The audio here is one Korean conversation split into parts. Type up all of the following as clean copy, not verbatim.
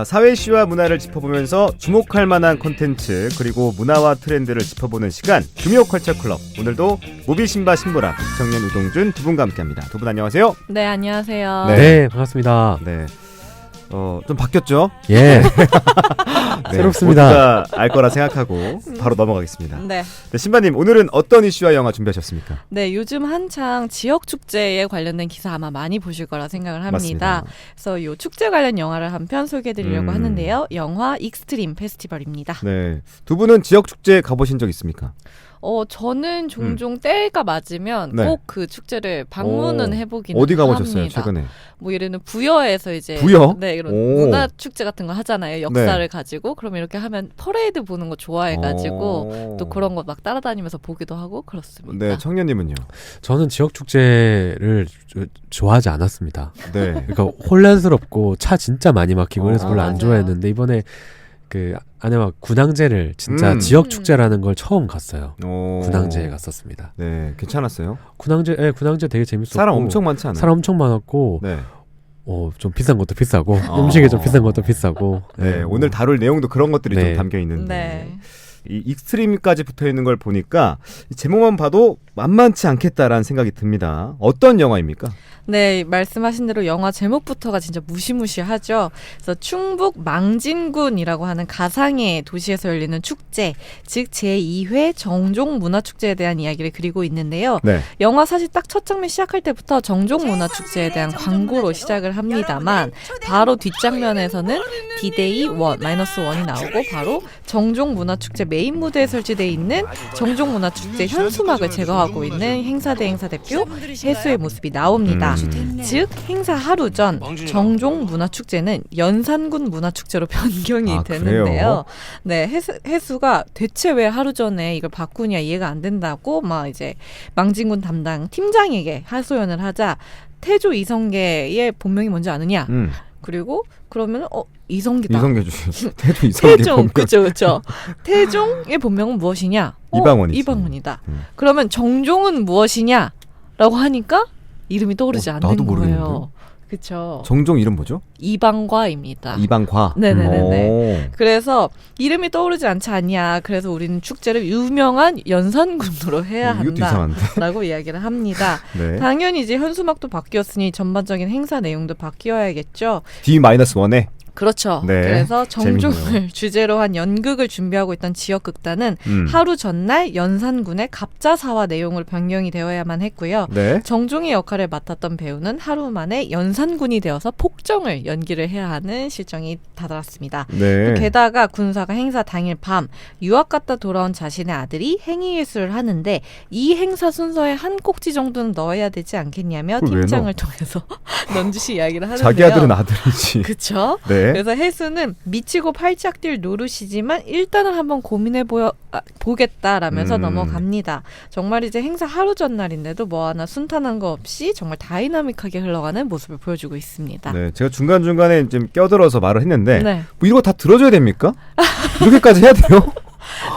사회 이슈와 문화를 짚어보면서 주목할 만한 콘텐츠 그리고 문화와 트렌드를 짚어보는 시간 금요 컬처 클럽. 오늘도 무비신바 신보라 청년 우동준 두 분과 함께합니다. 두 분 안녕하세요. 네, 안녕하세요. 네, 반갑습니다. 네, 좀 바뀌었죠? 예. 네, 새롭습니다. 모두가 알 거라 생각하고 바로 넘어가겠습니다. 네. 네, 신바님 오늘은 어떤 이슈와 영화 준비하셨습니까? 네, 요즘 한창 지역 축제에 관련된 기사 아마 많이 보실 거라 생각을 합니다. 맞습니다. 그래서 이 축제 관련 영화를 한 편 소개해드리려고 하는데요. 영화 익스트림 페스티벌입니다. 네, 두 분은 지역 축제 가보신 적 있습니까? 저는 종종 때가 맞으면 네. 꼭 그 축제를 방문은 해보기는 어디 가보셨어요 합니다. 최근에? 뭐 예를 들면 부여에서 이제 부여? 네, 이런 오. 문화 축제 같은 거 하잖아요. 역사를 네. 가지고 그러면 이렇게 하면 퍼레이드 보는 거 좋아해가지고 또 그런 거 막 따라다니면서 보기도 하고 그렇습니다. 네, 청년님은요? 저는 지역 축제를 좋아하지 않았습니다. 네. 그러니까 혼란스럽고 차 진짜 많이 막히고 그래서 별로 안 맞아요. 좋아했는데 이번에 그 아내와 군항제를 진짜 지역 축제라는 걸 처음 갔어요. 군항제에 갔었습니다. 네, 괜찮았어요? 군항제 되게 재밌었고 사람 엄청 많지 않아요? 사람 엄청 많았고 네. 좀 비싼 것도 비싸고 음식이 좀 비싼 것도 비싸고 네, 오늘 다룰 내용도 그런 것들이 좀 네. 담겨 있는데 네. 이 익스트림까지 붙어 있는 걸 보니까 이 제목만 봐도 만만치 않겠다라는 생각이 듭니다. 어떤 영화입니까? 네, 말씀하신 대로 영화 제목부터가 진짜 무시무시하죠. 그래서 충북 망진군이라고 하는 가상의 도시에서 열리는 축제, 즉 제2회 정종문화축제에 대한 이야기를 그리고 있는데요. 네. 영화 사실 딱 첫 장면 시작할 때부터 정종문화축제에 대한 광고로 시작을 합니다만 바로 뒷장면에서는 D-Day 1, -1이 나오고 바로 정종문화축제 메인 무대에 설치되어 있는 정종문화축제 현수막을 제거하고 있는 행사 대표 해수의 모습이 나옵니다. 즉 행사 하루 전 정종문화축제는 연산군 문화축제로 변경이 되는데요. 그래요? 네, 해수가 대체 왜 하루 전에 이걸 바꾸냐 이해가 안 된다고 막 이제 망진군 담당 팀장에게 하소연을 하자 태조 이성계의 본명이 뭔지 아느냐? 그리고 그러면 이성계다. 이성계 주셨어요. 태조 이성계 태종, 본명. 그렇죠. 태종의 본명은 무엇이냐? 이방원이지. 이방원이다. 그러면 정종은 무엇이냐?라고 하니까 이름이 떠오르지 않는 나도 거예요. 모르겠는데요? 그렇죠. 정종 이름 뭐죠? 이방과입니다. 이방과. 네네네네. 그래서 이름이 떠오르지 않지 않냐. 그래서 우리는 축제를 유명한 연산군으로 해야 이것도 이상한데. 한다라고 이야기를 합니다. 네. 당연히 이제 현수막도 바뀌었으니 전반적인 행사 내용도 바뀌어야겠죠. D-1에 그렇죠. 네, 그래서 정종을 재밌네요. 주제로 한 연극을 준비하고 있던 지역극단은 하루 전날 연산군의 갑자사화 내용을 변경이 되어야만 했고요. 네. 정종의 역할을 맡았던 배우는 하루 만에 연산군이 되어서 폭정을 연기를 해야 하는 실정이 다다랐습니다. 네. 게다가 군사가 행사 당일 밤 유학 갔다 돌아온 자신의 아들이 행위예술을 하는데 이 행사 순서에 한 꼭지 정도는 넣어야 되지 않겠냐며 그걸 왜 팀장을 넣어? 통해서 넌지시 이야기를 하는데요. 자기 아들은 아들이지. 그쵸? 네. 그래서 해수는 미치고 팔짝 뛸 노릇이지만 일단은 한번 고민해 보겠다라면서 넘어갑니다. 정말 이제 행사 하루 전날인데도 뭐 하나 순탄한 거 없이 정말 다이나믹하게 흘러가는 모습을 보여주고 있습니다. 네, 제가 중간중간에 좀 껴들어서 말을 했는데 네. 뭐 이거 다 들어줘야 됩니까? 이렇게까지 해야 돼요?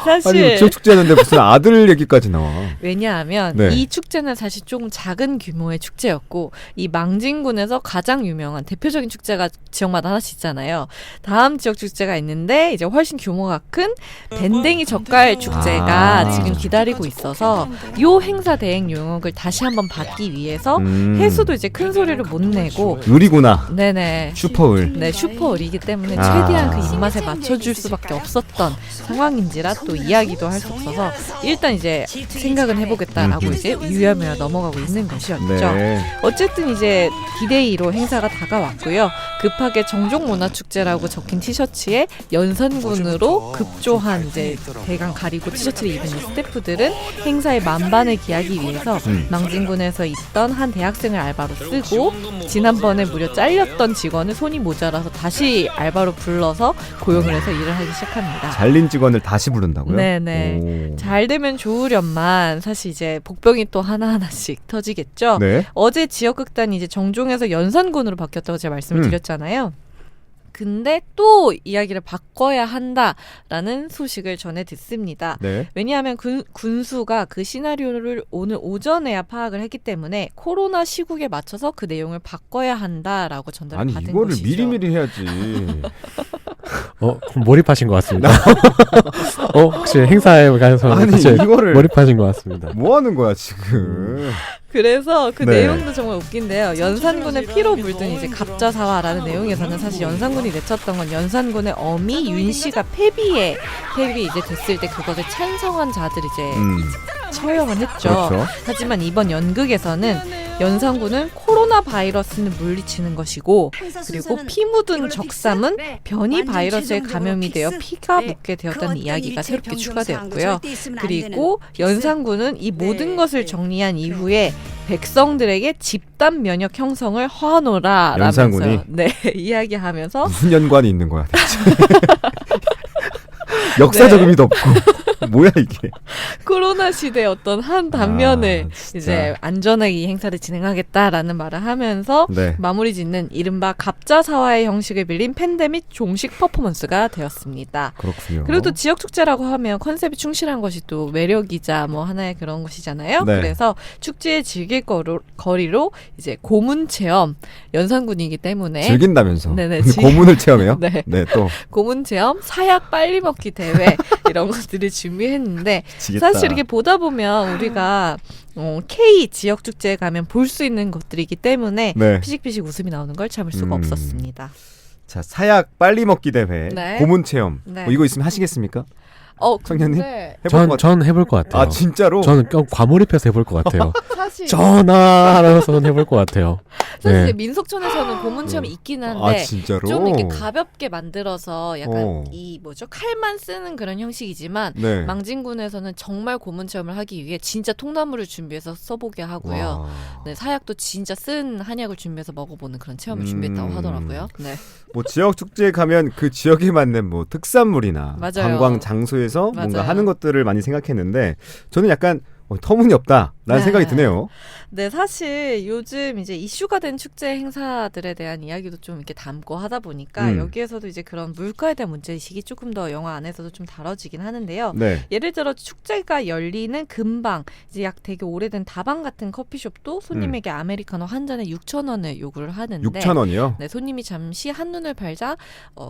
사실 아니 지역 축제 하는데 무슨 아들 얘기까지 나와. 왜냐하면 네. 이 축제는 사실 조금 작은 규모의 축제였고 이 망진군에서 가장 유명한 대표적인 축제가 지역마다 하나씩 있잖아요. 다음 지역 축제가 있는데 이제 훨씬 규모가 큰 밴댕이 젓갈 축제가 지금 기다리고 있어서 요 행사 대행 용역을 다시 한번 받기 위해서 해수도 이제 큰 소리를 못 내고 의리구나. 네네 슈퍼을. 네, 슈퍼을이기 때문에 아. 최대한 그 입맛에 맞춰줄 수밖에 없었던 상황인지라 또 이야기도 할 수 없어서 일단 이제 생각은 해보겠다라고 이제 유야무야 넘어가고 있는 것이었죠. 네. 어쨌든 이제 D-Day로 행사가 다가왔고요. 급하게 정종문화축제라고 적힌 티셔츠에 연산군으로 급조한 이제 대강 가리고 티셔츠를 입은 이 스태프들은 행사의 만반을 기하기 위해서 망진군에서 있던 한 대학생을 알바로 쓰고 지난번에 무려 잘렸던 직원을 손이 모자라서 다시 알바로 불러서 고용을 해서 일을 하기 시작합니다. 잘린 직원을 다시 부른다고요? 네네. 오. 잘 되면 좋으련만 사실 이제 복병이 또 하나하나씩 터지겠죠. 네. 어제 지역극단이 이제 정종에서 연산군으로 바뀌었다고 제가 말씀을 드렸잖아요. 근데 또 이야기를 바꿔야 한다라는 소식을 전해 듣습니다. 네. 왜냐하면 군수가 그 시나리오를 오늘 오전에야 파악을 했기 때문에 코로나 시국에 맞춰서 그 내용을 바꿔야 한다라고 전달을 아니 받은 이거를 것이죠. 미리미리 해야지. 몰입하신 것 같습니다. 혹시 행사에 가서 아니 사실 이거를 몰입하신 것 같습니다. 뭐 하는 거야 지금. 그래서 그 네. 내용도 정말 웃긴데요. 연산군의 피로 물든 이제 갑자사화라는 내용에서는 사실 연산군이 내쳤던 건 연산군의 어미 윤씨가 폐비 이제 됐을 때 그것을 찬성한 자들 이제 처형을 했죠. 그렇죠. 하지만 이번 연극에서는 연산군은 코로나 바이러스는 물리치는 것이고 그리고 피 묻은 적삼은 변이 바이러스에 감염이 되어 피가 묻게 되었다는 이야기가 새롭게 추가되었고요. 그리고 연산군은 이 모든 것을 정리한 이후에 백성들에게 집단 면역 형성을 허하노라 라면서 연산군이? 네, 이야기하면서 무슨 연관이 있는 거야 대체. 역사적 네. 의미도 없고 뭐야 이게. 코로나 시대의 어떤 한 단면을 진짜. 이제 안전하게 이 행사를 진행하겠다라는 말을 하면서 네. 마무리 짓는 이른바 갑자사화의 형식을 빌린 팬데믹 종식 퍼포먼스가 되었습니다. 그렇군요. 그리고 또 지역 축제라고 하면 컨셉이 충실한 것이 또 매력이자 뭐 하나의 그런 것이잖아요. 네. 그래서 축제의 즐길 거리로 이제 고문 체험 연산군이기 때문에 즐긴다면서. 네네, 고문을 체험해요? 네. 네, 또 고문 체험, 사약 빨리 먹기 대회 이런 것들을 준비했는데 미치겠다. 사실 이렇게 보다 보면 우리가 K 지역 축제에 가면 볼 수 있는 것들이기 때문에 네. 피식피식 웃음이 나오는 걸 참을 수가 없었습니다. 자, 사약 빨리 먹기 대회, 네. 고문 체험. 네. 이거 있으면 하시겠습니까? 근데 청년님? 해볼 것 전 해볼 것 같아요. 아, 진짜로? 저는 과몰입해서 해볼 것 같아요. 사실 전화하면서 해볼 것 같아요. 사실 네. 민속촌에서는 고문 체험이 있긴 한데 아, 진짜로? 좀 이렇게 가볍게 만들어서 약간 어. 이 칼만 쓰는 그런 형식이지만 네. 망진군에서는 정말 고문 체험을 하기 위해 진짜 통나무를 준비해서 써보게 하고요. 와. 네, 사약도 진짜 쓴 한약을 준비해서 먹어보는 그런 체험을 준비했다고 하더라고요. 네. 뭐 지역 축제에 가면 그 지역에 맞는 뭐 특산물이나 맞아요. 관광 장소에서 뭔가 맞아요. 하는 것들을 많이 생각했는데 저는 약간 터무니없다라는 네. 생각이 드네요. 네, 사실 요즘 이제 이슈가 된 축제 행사들에 대한 이야기도 좀 이렇게 담고 하다 보니까 여기에서도 이제 그런 물가에 대한 문제의식이 조금 더 영화 안에서도 좀 다뤄지긴 하는데요. 네. 예를 들어 축제가 열리는 근방, 이제 약 되게 오래된 다방 같은 커피숍도 손님에게 아메리카노 한 잔에 6,000원을 요구를 하는데 6,000원이요? 네, 손님이 잠시 한눈을 팔자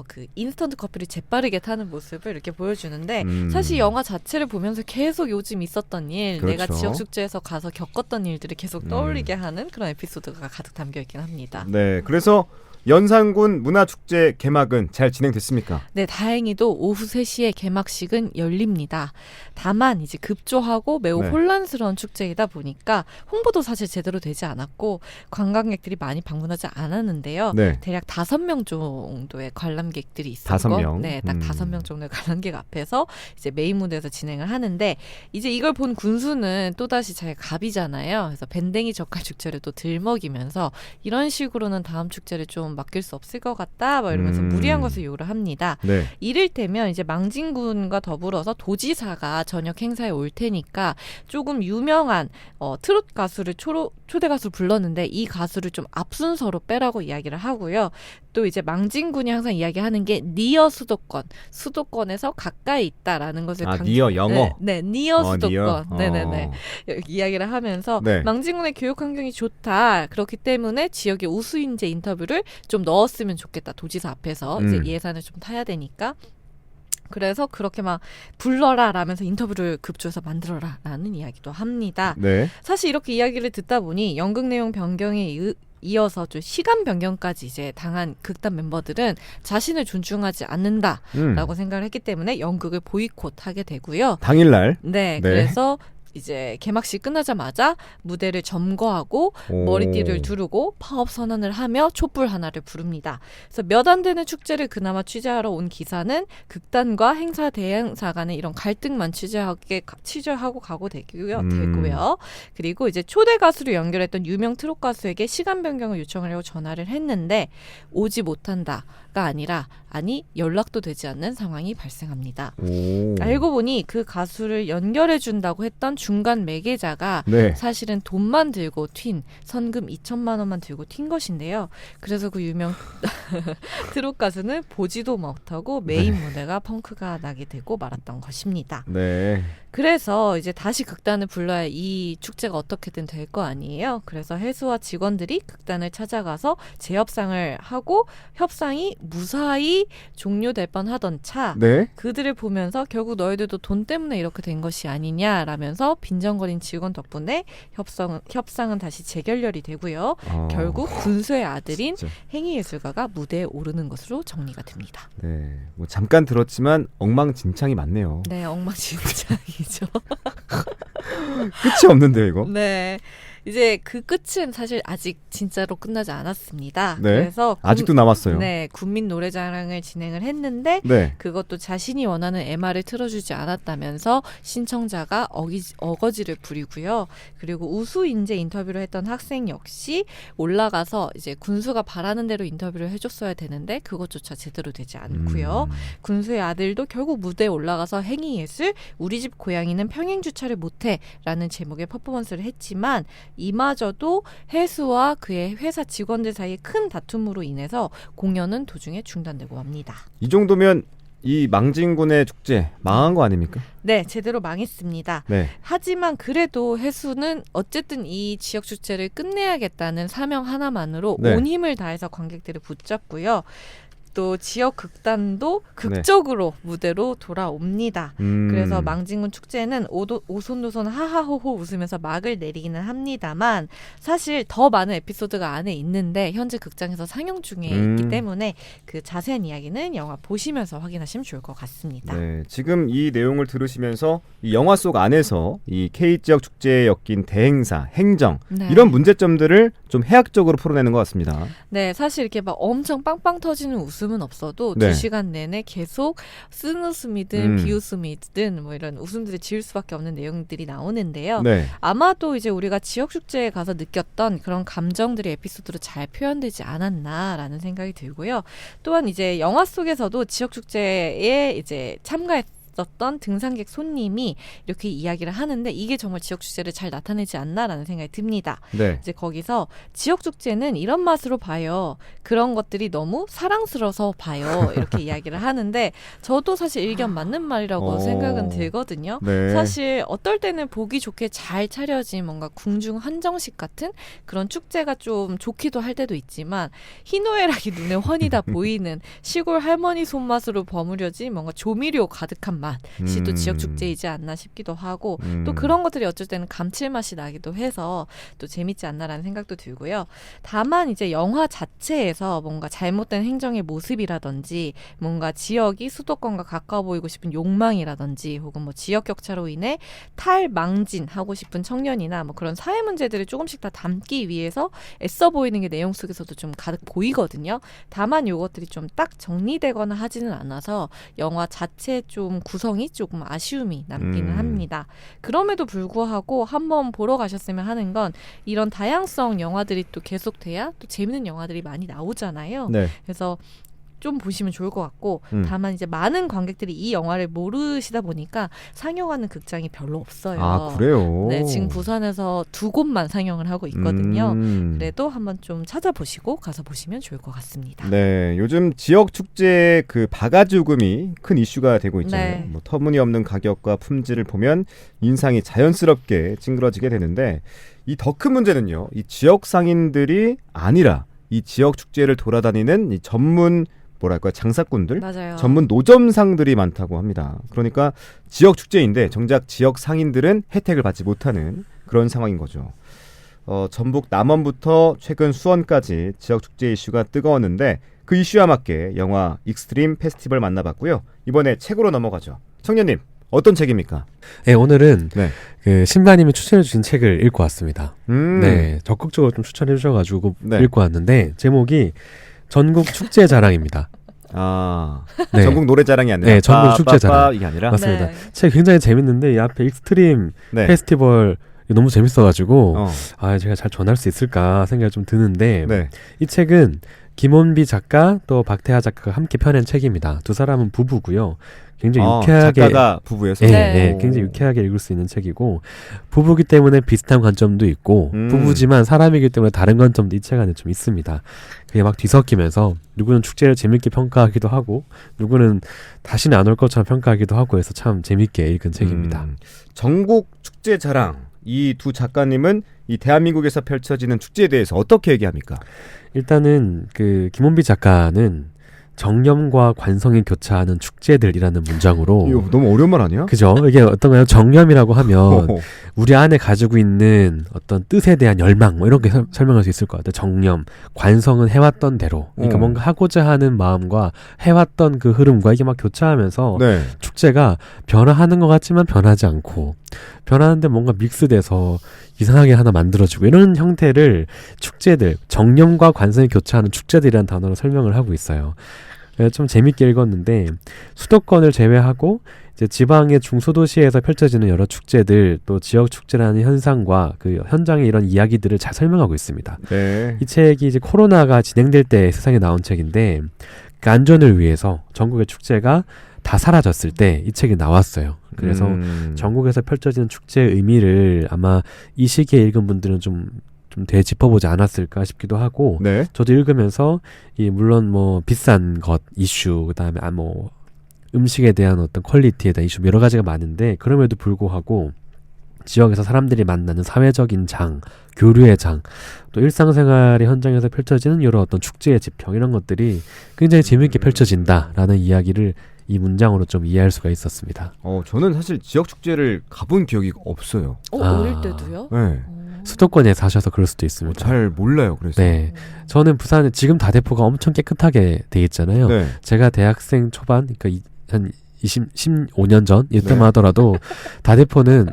그 인스턴트 커피를 재빠르게 타는 모습을 이렇게 보여주는데 사실 영화 자체를 보면서 계속 요즘 있었던 일, 내가 그렇죠. 지역 축제에서 가서 겪었던 일들을 계속 떠올리게 하는 그런 에피소드가 가득 담겨 있긴 합니다. 네. 그래서 연산군 문화축제 개막은 잘 진행됐습니까? 네, 다행히도 오후 3시에 개막식은 열립니다. 다만 이제 급조하고 매우 네. 혼란스러운 축제이다 보니까 홍보도 사실 제대로 되지 않았고 관광객들이 많이 방문하지 않았는데요. 네. 대략 5명 정도의 관람객들이 있었고 5명? 네, 딱 5명 정도의 관람객 앞에서 이제 메인 무대에서 진행을 하는데 이제 이걸 본 군수는 또다시 자기 갑이잖아요. 그래서 밴댕이 젓갈 축제를 또 들먹이면서 이런 식으로는 다음 축제를 좀 맡길 수 없을 것 같다 막 이러면서 무리한 것을 요구를 합니다. 네. 이를테면 이제 망진군과 더불어서 도지사가 저녁 행사에 올 테니까 조금 유명한 트롯 가수를 초대 가수를 불렀는데 이 가수를 좀 앞순서로 빼라고 이야기를 하고요. 또 이제 망진군이 항상 이야기하는 게 니어 수도권에서 가까이 있다라는 것을 니어 영어. 네, 니어 수도권. 니어? 네네네. 이야기를 하면서 네. 망진군의 교육 환경이 좋다. 그렇기 때문에 지역의 우수인재 인터뷰를 좀 넣었으면 좋겠다. 도지사 앞에서 이제 예산을 좀 타야 되니까. 그래서 그렇게 막 불러라 라면서 인터뷰를 급조해서 만들어라 라는 이야기도 합니다. 네. 사실 이렇게 이야기를 듣다 보니 연극 내용 변경에 이어서 좀 시간 변경까지 이제 당한 극단 멤버들은 자신을 존중하지 않는다라고 생각을 했기 때문에 연극을 보이콧하게 되고요. 당일날. 네, 네. 그래서 이제 개막식 끝나자마자 무대를 점거하고 오. 머리띠를 두르고 파업 선언을 하며 촛불 하나를 부릅니다. 그래서 몇 안 되는 축제를 그나마 취재하러 온 기사는 극단과 행사 대행사 간의 이런 갈등만 취재하고 가고 되고요. 그리고 이제 초대 가수를 연결했던 유명 트롯 가수에게 시간 변경을 요청하려고 전화를 했는데 오지 못한다가 아니라 연락도 되지 않는 상황이 발생합니다. 오. 알고 보니 그 가수를 연결해 준다고 했던 중간 매개자가 네. 사실은 돈만 들고 튄 선금 2천만 원만 들고 튄 것인데요. 그래서 그 유명 트롯 가수는 보지도 못하고 메인 무대가 펑크가 나게 되고 말았던 것입니다. 네. 그래서 이제 다시 극단을 불러야 이 축제가 어떻게든 될 거 아니에요. 그래서 해수와 직원들이 극단을 찾아가서 재협상을 하고 협상이 무사히 종료될 뻔하던 차 네. 그들을 보면서 결국 너희들도 돈 때문에 이렇게 된 것이 아니냐라면서 빈정거린 직원 덕분에 협상은 다시 재결렬이 되고요. 결국 군수의 아들인 진짜. 행위예술가가 무대에 오르는 것으로 정리가 됩니다. 네. 뭐 잠깐 들었지만 엉망진창이 많네요. 네, 엉망진창이죠. 끝이 없는데요, 이거. 네. 이제 그 끝은 사실 아직 진짜로 끝나지 않았습니다. 네. 그래서 아직도 남았어요. 네, 국민 노래자랑을 진행을 했는데 네. 그것도 자신이 원하는 MR을 틀어주지 않았다면서 신청자가 어거지를 부리고요. 그리고 우수 인재 인터뷰를 했던 학생 역시 올라가서 이제 군수가 바라는 대로 인터뷰를 해줬어야 되는데 그것조차 제대로 되지 않고요. 군수의 아들도 결국 무대에 올라가서 행위예술 우리 집 고양이는 평행주차를 못해라는 제목의 퍼포먼스를 했지만 이마저도 해수와 그의 회사 직원들 사이의 큰 다툼으로 인해서 공연은 도중에 중단되고 맙니다. 이 정도면 이 망진군의 축제 망한 거 아닙니까? 네, 제대로 망했습니다. 네. 하지만 그래도 해수는 어쨌든 이 지역 축제를 끝내야겠다는 사명 하나만으로 네. 온 힘을 다해서 관객들을 붙잡고요. 또 지역 극단도 극적으로 무대로 돌아옵니다. 그래서 망진군 축제는 오손도손 하하호호 웃으면서 막을 내리기는 합니다만 사실 더 많은 에피소드가 안에 있는데 현재 극장에서 상영 중에 있기 때문에 그 자세한 이야기는 영화 보시면서 확인하시면 좋을 것 같습니다. 네, 지금 이 내용을 들으시면서 이 영화 속 안에서 이 K지역 축제에 엮인 대행사, 행정 네. 이런 문제점들을 좀 해학적으로 풀어내는 것 같습니다. 네, 사실 이렇게 막 엄청 빵빵 터지는 웃음은 없어도 네. 2시간 내내 계속 쓴웃음이든 비웃음이든 뭐 이런 웃음들을 지을 수밖에 없는 내용들이 나오는데요. 네. 아마도 이제 우리가 지역 축제에 가서 느꼈던 그런 감정들이 에피소드로 잘 표현되지 않았나라는 생각이 들고요. 또한 이제 영화 속에서도 지역 축제에 이제 참가했었던 등산객 손님이 이렇게 이야기를 하는데 이게 정말 지역 축제를 잘 나타내지 않나라는 생각이 듭니다. 네. 이제 거기서 지역 축제는 이런 맛으로 봐요. 그런 것들이 너무 사랑스러워서 봐요. 이렇게 이야기를 하는데 저도 사실 일견 맞는 말이라고 생각은 들거든요. 네. 사실 어떨 때는 보기 좋게 잘 차려진 뭔가 궁중 한정식 같은 그런 축제가 좀 좋기도 할 때도 있지만 희노애락이 눈에 훤히 다 보이는 시골 할머니 손맛으로 버무려진 뭔가 조미료 가득한 맛이 또 지역 축제이지 않나 싶기도 하고 또 그런 것들이 어쩔 때는 감칠맛이 나기도 해서 또 재밌지 않나라는 생각도 들고요. 다만 이제 영화 자체에서 뭔가 잘못된 행정의 모습이라든지 뭔가 지역이 수도권과 가까워 보이고 싶은 욕망이라든지 혹은 뭐 지역 격차로 인해 탈망진하고 싶은 청년이나 뭐 그런 사회 문제들을 조금씩 다 담기 위해서 애써 보이는 게 내용 속에서도 좀 가득 보이거든요. 다만 이것들이 좀 딱 정리되거나 하지는 않아서 영화 자체 좀 구성이 조금 아쉬움이 남기는 합니다. 그럼에도 불구하고 한번 보러 가셨으면 하는 건 이런 다양성 영화들이 또 계속돼야 또 재밌는 영화들이 많이 나오잖아요. 네. 그래서 좀 보시면 좋을 것 같고 다만 이제 많은 관객들이 이 영화를 모르시다 보니까 상영하는 극장이 별로 없어요. 아, 그래요? 네, 지금 부산에서 2곳만 상영을 하고 있거든요. 그래도 한번 좀 찾아보시고 가서 보시면 좋을 것 같습니다. 네, 요즘 지역 축제 그 바가지 요금이 큰 이슈가 되고 있잖아요. 네. 뭐 터무니없는 가격과 품질을 보면 인상이 자연스럽게 찡그러지게 되는데 이 더 큰 문제는요. 이 지역 상인들이 아니라 이 지역 축제를 돌아다니는 이 전문 뭐랄까 장사꾼들, 맞아요. 전문 노점상들이 많다고 합니다. 그러니까 지역 축제인데 정작 지역 상인들은 혜택을 받지 못하는 그런 상황인 거죠. 전북 남원부터 최근 수원까지 지역 축제 이슈가 뜨거웠는데 그 이슈와 맞게 영화 익스트림 페스티벌 만나봤고요. 이번에 책으로 넘어가죠. 청년님, 어떤 책입니까? 네, 오늘은 네. 그 신바님이 추천해 주신 책을 읽고 왔습니다. 네, 적극적으로 좀 추천해 주셔가지고 네. 읽고 왔는데 제목이 전국 축제 자랑입니다. 아, 네. 전국 노래자랑이 아니라 네, 전국 축제 자랑. 이게 아니라 맞습니다. 네. 책 굉장히 재밌는데 이 앞에 익스트림 네. 페스티벌 너무 재밌어가지고 어. 아 제가 잘 전할 수 있을까 생각이 좀 드는데 네. 이 책은 김원비 작가 또 박태하 작가가 함께 펴낸 책입니다. 두 사람은 부부고요. 굉장히 아, 유쾌하게 작가가 부부여서. 네, 네. 네, 굉장히 유쾌하게 읽을 수 있는 책이고 부부기 때문에 비슷한 관점도 있고 음. 부부지만 사람이기 때문에 다른 관점도 이 책 안에 좀 있습니다. 그게 막 뒤섞이면서 누구는 축제를 재밌게 평가하기도 하고 누구는 다시는 안 올 것처럼 평가하기도 하고 해서 참 재밌게 읽은 책입니다. 전국 축제 자랑. 이 두 작가님은 이 대한민국에서 펼쳐지는 축제에 대해서 어떻게 얘기합니까? 일단은 그 김원비 작가는 정념과 관성이 교차하는 축제들이라는 문장으로 이거 너무 어려운 말 아니야? 그죠? 이게 어떤가요? 정념이라고 하면 어허. 우리 안에 가지고 있는 어떤 뜻에 대한 열망 뭐 이런 게 설명할 수 있을 것 같아요. 정념, 관성은 해왔던 대로 그러니까 뭔가 하고자 하는 마음과 해왔던 그 흐름과 이게 막 교차하면서 네. 축제가 변화하는 것 같지만 변하지 않고 변하는데 뭔가 믹스돼서 이상하게 하나 만들어지고 이런 형태를 축제들, 정념과 관성이 교차하는 축제들이라는 단어로 설명을 하고 있어요. 그래서 좀 재밌게 읽었는데 수도권을 제외하고 이제 지방의 중소도시에서 펼쳐지는 여러 축제들 또 지역 축제라는 현상과 그 현장의 이런 이야기들을 잘 설명하고 있습니다. 네. 이 책이 이제 코로나가 진행될 때 세상에 나온 책인데 그 안전을 위해서 전국의 축제가 다 사라졌을 때 이 책이 나왔어요. 그래서 전국에서 펼쳐지는 축제의 의미를 아마 이 시기에 읽은 분들은 좀 되짚어보지 않았을까 싶기도 하고 네. 저도 읽으면서 이 물론 뭐 비싼 것 이슈 그다음에 뭐 음식에 대한 어떤 퀄리티에 대한 이슈 여러 가지가 많은데 그럼에도 불구하고 지역에서 사람들이 만나는 사회적인 장, 교류의 장, 또 일상생활의 현장에서 펼쳐지는 여러 어떤 축제의 지평 이런 것들이 굉장히 재미있게 펼쳐진다라는 이야기를 이 문장으로 좀 이해할 수가 있었습니다. 저는 사실 지역 축제를 가본 기억이 없어요. 어릴 때도요? 네. 수도권에 사셔서 그럴 수도 있습니다. 잘 몰라요. 그래서. 네, 저는 부산에 지금 다대포가 엄청 깨끗하게 돼 있잖아요. 네. 제가 대학생 초반, 그러니까 한 15년 전 이때만 네. 하더라도 다대포는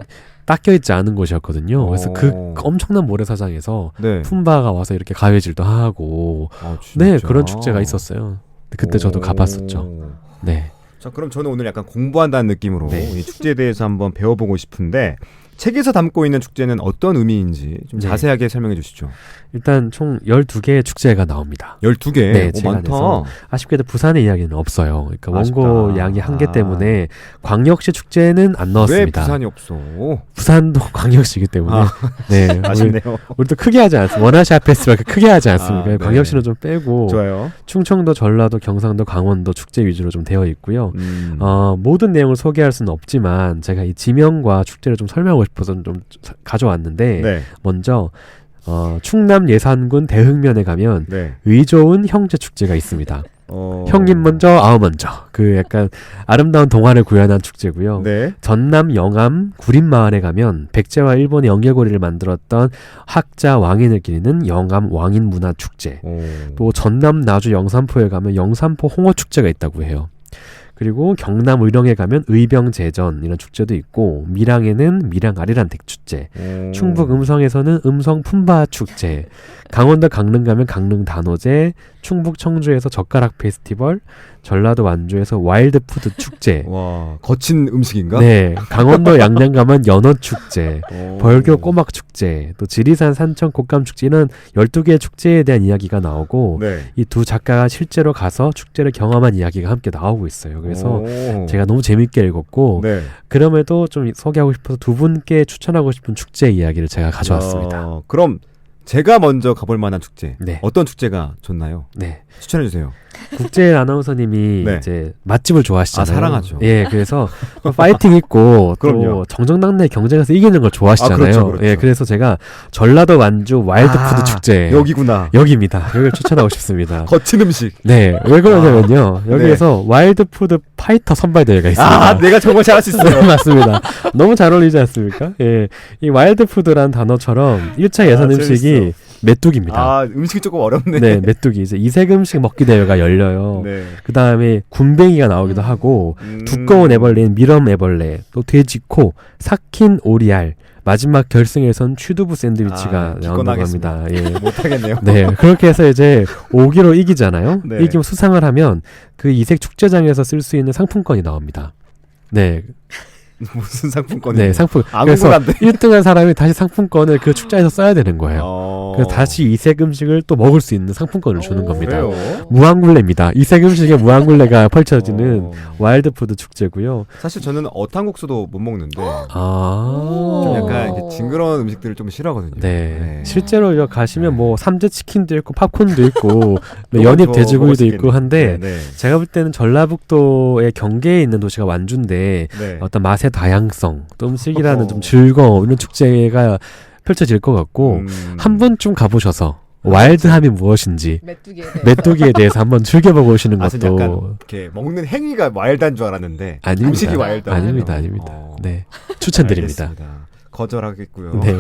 닦여 있지 않은 곳이었거든요. 그래서 그 오. 엄청난 모래사장에서 네. 품바가 와서 이렇게 가위질도 하고, 아, 진짜? 네 그런 축제가 있었어요. 그때 저도 가봤었죠. 네. 자, 그럼 저는 오늘 약간 공부한다는 느낌으로 네. 이 축제에 대해서 한번 배워보고 싶은데 책에서 담고 있는 축제는 어떤 의미인지 좀 네. 자세하게 설명해 주시죠. 일단 총 12개의 축제가 나옵니다. 12개? 네, 오, 책 많다. 안에서. 아쉽게도 부산의 이야기는 없어요. 그러니까 아쉽다. 원고 양이 한계 때문에 광역시 축제는 안 왜 넣었습니다. 부산이 없어? 부산도 광역시이기 때문에 아, 네, 아쉽네요. 우리도 크게 하지 않습니다. 원아시아 페스티벌 크게 하지 않습니까? 네. 광역시는 좀 빼고 좋아요. 충청도, 전라도, 경상도, 강원도 축제 위주로 좀 되어 있고요. 모든 내용을 소개할 수는 없지만 제가 이 지명과 축제를 좀 설명하고 싶어서 좀 가져왔는데 네. 먼저 충남 예산군 대흥면에 가면 네. 의좋은 형제 축제가 있습니다. 어... 형님 먼저 아우 먼저 그 약간 아름다운 동화를 구현한 축제고요. 네. 전남 영암 구림마을에 가면 백제와 일본의 연결고리를 만들었던 학자 왕인을 기리는 영암 왕인 문화 축제. 오. 또 전남 나주 영산포에 가면 영산포 홍어 축제가 있다고 해요. 그리고 경남 의령에 가면 의병제전 이런 축제도 있고 밀양에는 밀양 아리란 댁축제, 오. 충북 음성에서는 음성 품바 축제, 강원도 강릉 가면 강릉 단오제, 충북 청주에서 젓가락 페스티벌, 전라도 완주에서 와일드 푸드 축제. 와, 거친 음식인가? 네, 강원도 양양 가면 연어 축제, 오. 벌교 꼬막 축제, 또 지리산 산천 곶감 축제 이런 12개의 축제에 대한 이야기가 나오고 네. 이 두 작가가 실제로 가서 축제를 경험한 이야기가 함께 나오고 있어요. 그래서 오. 제가 너무 재밌게 읽었고 네. 그럼에도 좀 소개하고 싶어서 두 분께 추천하고 싶은 축제 이야기를 제가 가져왔습니다. 그럼 제가 먼저 가볼 만한 축제. 네. 어떤 축제가 좋나요? 네. 추천해 주세요. 국제 아나운서님이 네. 이제 맛집을 좋아하시잖아요. 아, 사랑하죠. 예, 그래서 파이팅 있고 또 그럼요. 정정당당히 경쟁에서 이기는 걸 좋아하시잖아요. 아, 그렇죠, 그렇죠. 예, 그래서 제가 전라도 완주 와일드푸드 축제 여기구나. 여기입니다. 여기를 추천하고 싶습니다. 거친 음식. 네, 왜 그러냐면요. 여기에서 와일드푸드 파이터 선발 대회가 있습니다. 아, 내가 정말 잘할 수 있어요. 네, 맞습니다. 너무 잘 어울리지 않습니까? 예, 이 와일드푸드란 단어처럼 1차 예선 음식이 재밌어. 메뚜기입니다. 아, 음식이 조금 어렵네. 네, 메뚜기 이제 이색 음식 먹기 대회가 열려요. 네. 그 다음에 군뱅이가 나오기도 하고 두꺼운 애벌레인 미럼 애벌레, 또 돼지코, 삭힌 오리알, 마지막 결승에선 취두부 샌드위치가 나온다고 합니다. 예. 못하겠네요. 네, 그렇게 해서 이제 5기로 이기잖아요. 네. 이기면 수상을 하면 그 이색 축제장에서 쓸 수 있는 상품권이 나옵니다. 네. 무슨 상품권이? 네, 상품. 그래서 아무거나 안 돼. 1등한 사람이 다시 상품권을 그 축제에서 써야 되는 거예요. 그래서 다시 이색 음식을 또 먹을 수 있는 상품권을 주는 겁니다. 그래요? 무한굴레입니다. 이색 음식의 무한굴레가 펼쳐지는 와일드푸드 축제고요. 사실 저는 어탕국수도 못 먹는데 아, 좀 약간 이렇게 징그러운 음식들을 좀 싫어하거든요. 네. 실제로 여기 가시면 뭐 삼재 치킨도 있고 팝콘도 있고 너무 연잎 좋아, 돼지고기도 먹을 있고 수 한데 있겠네. 제가 볼 때는 전라북도의 경계에 있는 도시가 완주인데 네. 어떤 맛의 다양성, 또 음식이라는 좀 즐거움 이런 축제가 펼쳐질 것 같고 한 번쯤 가보셔서 와일드함이 무엇인지 메뚜기에 대해서 한번 즐겨보고 오시는 아, 저는 약간 것도 이렇게 먹는 행위가 와일드한 줄 알았는데 아닙니다. 음식이 와일드하네요. 아닙니다. 네, 추천드립니다. 알겠습니다. 거절하겠고요. 네.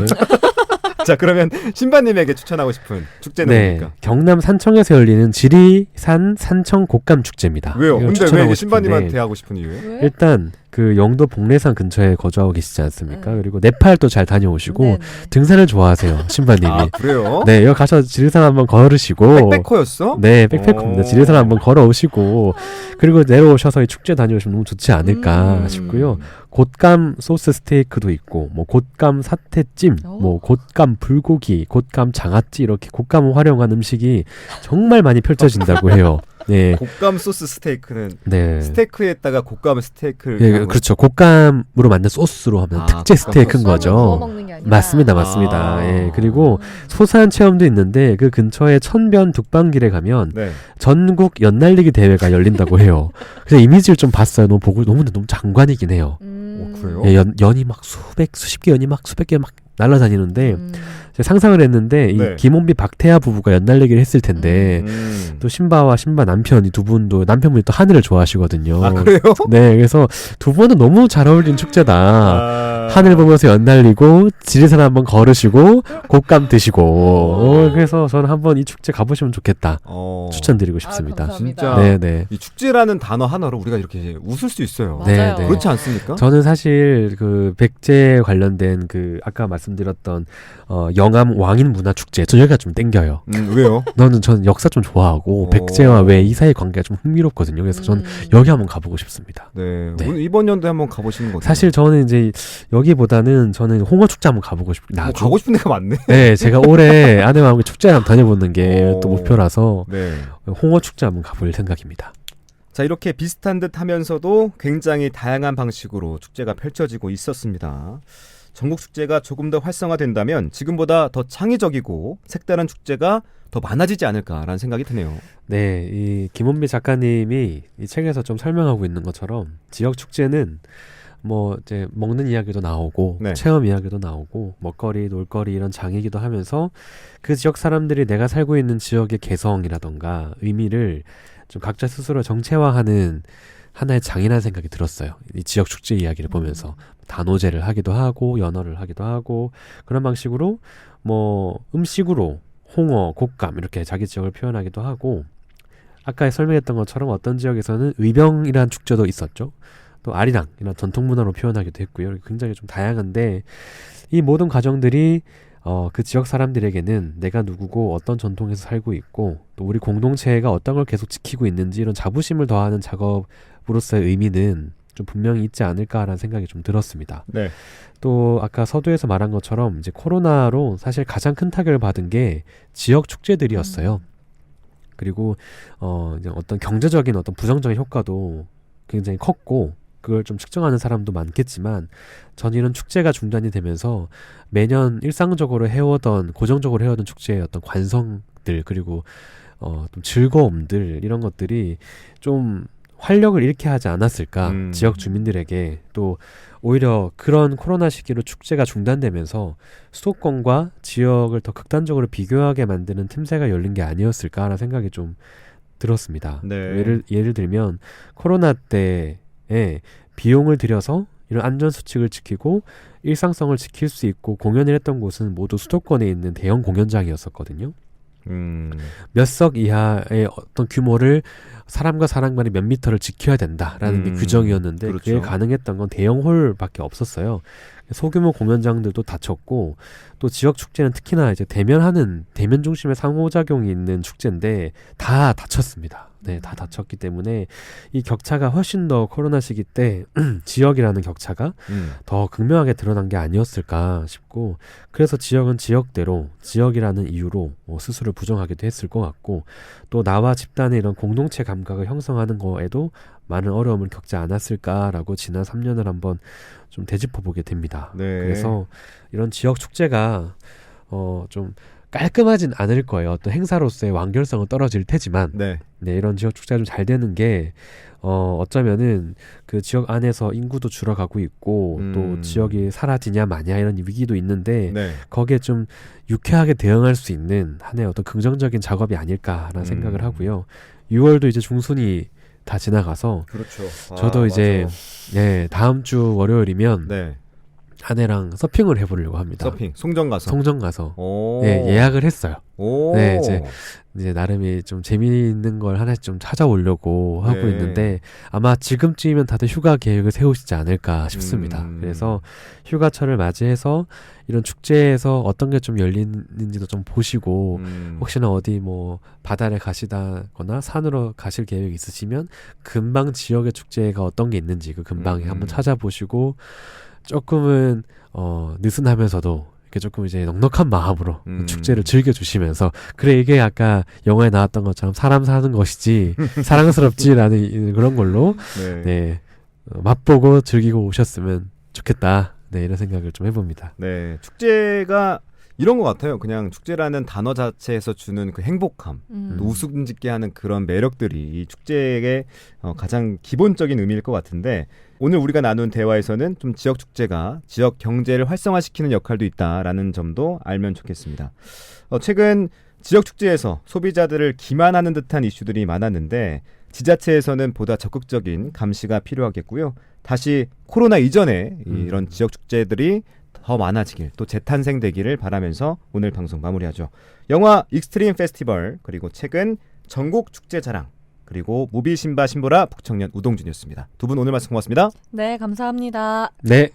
자, 그러면 신바님에게 추천하고 싶은 축제는 네, 뭡니까? 경남 산청에서 열리는 지리산 산청 곶감 축제입니다. 왜요? 이걸 근데 왜 추천하고 이게 싶은데 신바님한테 하고 싶은 이유예요? 왜? 일단 그 영도 복례산 근처에 거주하고 계시지 않습니까? 그리고 네팔도 잘 다녀오시고 네네. 등산을 좋아하세요, 신바님이. 아, 그래요? 네, 여기 가서 지리산 한번 걸으시고. 백패커였어? 네, 백패커입니다. 오. 지리산 한번 걸어오시고 그리고 내려오셔서 이 축제 다녀오시면 너무 좋지 않을까 싶고요. 곶감 소스 스테이크도 있고 뭐 곶감 사태찜, 뭐 곶감 불고기, 곶감 장아찌 이렇게 곶감을 활용한 음식이 정말 많이 펼쳐진다고 해요. 네. 곶감 소스 스테이크는 네. 스테이크에다가 곶감 스테이크를 예, 그냥 그렇죠. 곶감으로 만든 소스로 하면 아, 특제 곶감 스테이크인 소스. 거죠. 먹는 게 아니라. 맞습니다. 아. 예. 그리고 소사한 체험도 있는데 그 근처에 천변 북방길에 가면 네. 전국 연날리기 대회가 열린다고 해요. 그래서 이미지를 좀 봤어요. 너무 보고 너무 장관이긴 해요. 그래요? 예, 연이 막 수십 개 연이 막 수백 개 막 날아다니는데 제가 상상을 했는데 이 네. 김원비 박태하 부부가 연날리기를 했을 텐데 또 신바와 신바 남편 이 두 분도 남편분이 또 하늘을 좋아하시거든요. 아, 그래요? 네, 그래서 두 분은 너무 잘 어울리는 축제다. 아. 하늘 보면서 연날리고 지리산 한번 걸으시고 곶감 드시고 그래서 저는 한번 이 축제 가보시면 좋겠다 추천드리고 싶습니다. 감사합니다. 진짜 네네. 이 축제라는 단어 하나로 우리가 이렇게 웃을 수 있어요. 맞아요. 네. 그렇지 않습니까? 저는 사실 그 백제 관련된 그 아까 말씀드렸던 영암 왕인 문화 축제 저 여기가 좀 땡겨요. 왜요? 저는 역사 좀 좋아하고 오. 백제와 왜 이 사이 관계가 좀 흥미롭거든요. 그래서 저는 여기 한번 가보고 싶습니다. 네. 네. 오늘 이번 연도에 한번 가보시는 거죠. 사실 저는 이제 여기보다는 저는 홍어 축제 한번 가보고 싶어요. 가고 싶은 데가 많네. 네, 제가 올해 아내와 함께 축제 한번 다녀보는 게 또 오. 목표라서 네. 홍어 축제 한번 가볼 생각입니다. 자, 이렇게 비슷한 듯 하면서도 굉장히 다양한 방식으로 축제가 펼쳐지고 있었습니다. 전국 축제가 조금 더 활성화된다면 지금보다 더 창의적이고 색다른 축제가 더 많아지지 않을까라는 생각이 드네요. 네, 이 김원미 작가님이 이 책에서 좀 설명하고 있는 것처럼 지역 축제는 뭐 이제 먹는 이야기도 나오고 네. 체험 이야기도 나오고 먹거리, 놀거리 이런 장이기도 하면서 그 지역 사람들이 내가 살고 있는 지역의 개성이라던가 의미를 좀 각자 스스로 정체화하는 하나의 장이라는 생각이 들었어요. 이 지역 축제 이야기를 보면서 단오제를 하기도 하고 연어를 하기도 하고 그런 방식으로 뭐 음식으로 홍어, 곶감 이렇게 자기 지역을 표현하기도 하고 아까 설명했던 것처럼 어떤 지역에서는 의병이라는 축제도 있었죠. 또 아리랑 이런 전통 문화로 표현하기도 했고요. 굉장히 좀 다양한데 이 모든 과정들이 그 지역 사람들에게는 내가 누구고 어떤 전통에서 살고 있고 또 우리 공동체가 어떤 걸 계속 지키고 있는지 이런 자부심을 더하는 작업으로서의 의미는 좀 분명히 있지 않을까라는 생각이 좀 들었습니다. 네. 또 아까 서두에서 말한 것처럼 이제 코로나로 사실 가장 큰 타격을 받은 게 지역 축제들이었어요. 그리고 이제 어떤 경제적인 어떤 부정적인 효과도 굉장히 컸고 그걸 좀 측정하는 사람도 많겠지만 전 이런 축제가 중단이 되면서 매년 일상적으로 해오던 고정적으로 해오던 축제의 어떤 관성들 그리고 좀 즐거움들 이런 것들이 좀 활력을 잃게 하지 않았을까 지역 주민들에게 또 오히려 그런 코로나 시기로 축제가 중단되면서 수도권과 지역을 더 극단적으로 비교하게 만드는 틈새가 열린 게 아니었을까라는 생각이 좀 들었습니다. 네. 예를 들면 코로나 때에 비용을 들여서 이런 안전수칙을 지키고 일상성을 지킬 수 있고 공연을 했던 곳은 모두 수도권에 있는 대형 공연장이었었거든요. 몇 석 이하의 어떤 규모를 사람과 사람 간의 몇 미터를 지켜야 된다라는 게 규정이었는데 그렇죠. 그게 가능했던 건 대형 홀밖에 없었어요. 소규모 공연장들도 닫혔고 또 지역 축제는 특히나 이제 대면 중심의 상호작용이 있는 축제인데 다 닫혔습니다. 네, 다 닫혔기 때문에 이 격차가 훨씬 더 코로나 시기 때 지역이라는 격차가 더 극명하게 드러난 게 아니었을까 싶고, 그래서 지역은 지역대로 지역이라는 이유로 스스로 부정하기도 했을 것 같고, 또 나와 집단의 이런 공동체 감각을 형성하는 거에도 많은 어려움을 겪지 않았을까라고 지난 3년을 한번 좀 되짚어 보게 됩니다. 네. 그래서 이런 지역 축제가 좀 깔끔하진 않을 거예요. 어떤 행사로서의 완결성은 떨어질 테지만, 네. 네, 이런 지역 축제가 좀 잘 되는 게 어쩌면은 그 지역 안에서 인구도 줄어가고 있고 또 지역이 사라지냐 마냐 이런 위기도 있는데 네. 거기에 좀 유쾌하게 대응할 수 있는 하나의 어떤 긍정적인 작업이 아닐까라는 생각을 하고요. 6월도 이제 중순이 다 지나가서 그렇죠. 저도 이제 네, 다음 주 월요일이면 네. 아내랑 서핑을 해보려고 합니다. 서핑 송정 가서. 송정 가서 오. 네, 예약을 했어요. 오. 네, 이제 나름이 좀 재미있는 걸 하나씩 좀 찾아오려고 하고 네. 있는데 아마 지금쯤이면 다들 휴가 계획을 세우시지 않을까 싶습니다. 그래서 휴가철을 맞이해서 이런 축제에서 어떤 게 좀 열리는지도 좀 보시고 혹시나 어디 뭐 바다를 가시다거나 산으로 가실 계획이 있으시면 근방 지역의 축제가 어떤 게 있는지 그 근방에 한번 찾아보시고 조금은 느슨하면서도 이렇게 조금 이제 넉넉한 마음으로 축제를 즐겨주시면서 그래 이게 아까 영화에 나왔던 것처럼 사람 사는 것이지 사랑스럽지라는 그런 걸로 네. 네 맛보고 즐기고 오셨으면 좋겠다. 네 이런 생각을 좀 해봅니다. 네. 축제가 이런 것 같아요. 그냥 축제라는 단어 자체에서 주는 그 행복함, 또 웃음 짓게 하는 그런 매력들이 이 축제의 가장 기본적인 의미일 것 같은데 오늘 우리가 나눈 대화에서는 좀 지역 축제가 지역 경제를 활성화시키는 역할도 있다라는 점도 알면 좋겠습니다. 최근 지역 축제에서 소비자들을 기만하는 듯한 이슈들이 많았는데 지자체에서는 보다 적극적인 감시가 필요하겠고요. 다시 코로나 이전에 이런 지역 축제들이 더 많아지길 또 재탄생되기를 바라면서 오늘 방송 마무리하죠. 영화 익스트림 페스티벌 그리고 최근 전국 축제 자랑 그리고 무비 신바 신보라 북청년 우동준이었습니다. 두 분 오늘 말씀 고맙습니다. 네, 감사합니다. 네.